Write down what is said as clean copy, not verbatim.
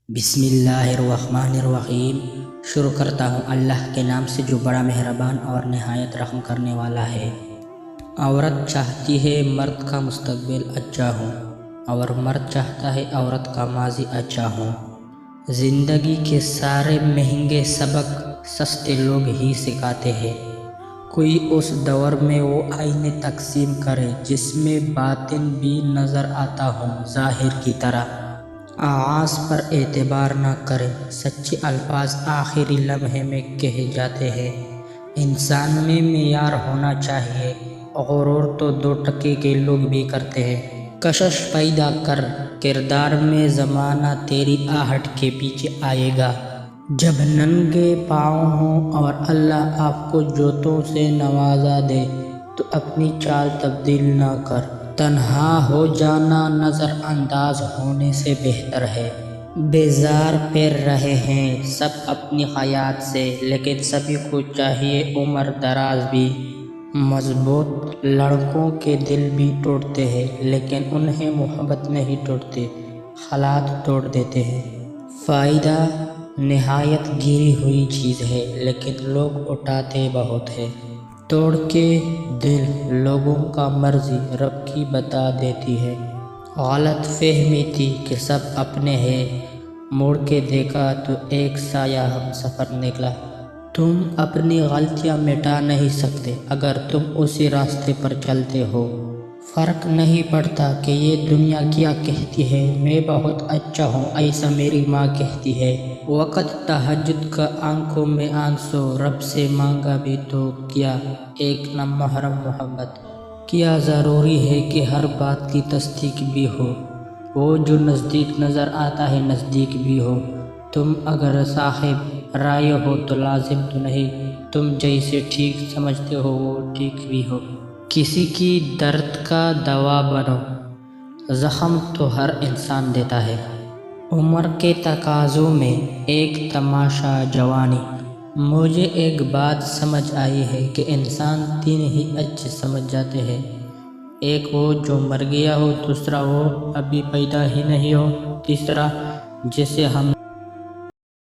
بسم اللہ الرحمن الرحیم۔ شروع کرتا ہوں اللہ کے نام سے جو بڑا مہربان اور نہایت رحم کرنے والا ہے۔ عورت چاہتی ہے مرد کا مستقبل اچھا ہو اور مرد چاہتا ہے عورت کا ماضی اچھا ہو۔ زندگی کے سارے مہنگے سبق سستے لوگ ہی سکھاتے ہیں۔ کوئی اس دور میں وہ آئینے تقسیم کرے جس میں باطن بھی نظر آتا ہو ظاہر کی طرح۔ آغاز پر اعتبار نہ کرے، سچے الفاظ آخری لمحے میں کہے جاتے ہیں۔ انسان میں معیار ہونا چاہیے، غرور تو 2 ٹکے کے لوگ بھی کرتے ہیں۔ کشش پیدا کر کردار میں، زمانہ تیری آہٹ کے پیچھے آئے گا۔ جب ننگے پاؤں ہوں اور اللہ آپ کو جوتوں سے نوازا دے تو اپنی چال تبدیل نہ کر۔ تنہا ہو جانا نظر انداز ہونے سے بہتر ہے۔ بیزار پھر رہے ہیں سب اپنی حیات سے، لیکن سبھی کو چاہیے عمر دراز بھی۔ مضبوط لڑکوں کے دل بھی ٹوٹتے ہیں، لیکن انہیں محبت نہیں ٹوٹتی، حالات توڑ دیتے ہیں۔ فائدہ نہایت گری ہوئی چیز ہے، لیکن لوگ اٹھاتے بہت ہیں۔ توڑ کے دل لوگوں کا مرضی رب کی بتا دیتی ہے۔ غلط فہمی تھی کہ سب اپنے ہیں، مڑ کے دیکھا تو ایک سایہ ہم سفر نکلا۔ تم اپنی غلطیاں مٹا نہیں سکتے اگر تم اسی راستے پر چلتے ہو۔ فرق نہیں پڑتا کہ یہ دنیا کیا کہتی ہے، میں بہت اچھا ہوں ایسا میری ماں کہتی ہے۔ وقت تہجد کا آنکھوں میں آنسو، رب سے مانگا بھی تو کیا ایک نہ محرم محبت۔ کیا ضروری ہے کہ ہر بات کی تصدیق بھی ہو، وہ جو نزدیک نظر آتا ہے نزدیک بھی ہو۔ تم اگر صاحب رائے ہو تو لازم تو نہیں تم جیسے ٹھیک سمجھتے ہو وہ ٹھیک بھی ہو۔ کسی کی درد کا دوا بنو، زخم تو ہر انسان دیتا ہے۔ عمر کے تقاضوں میں ایک تماشا جوانی۔ مجھے ایک بات سمجھ آئی ہے کہ انسان 3 ہی اچھے سمجھ جاتے ہیں، ایک وہ جو مر گیا ہو، دوسرا وہ ابھی پیدا ہی نہیں ہو، تیسرا جسے ہم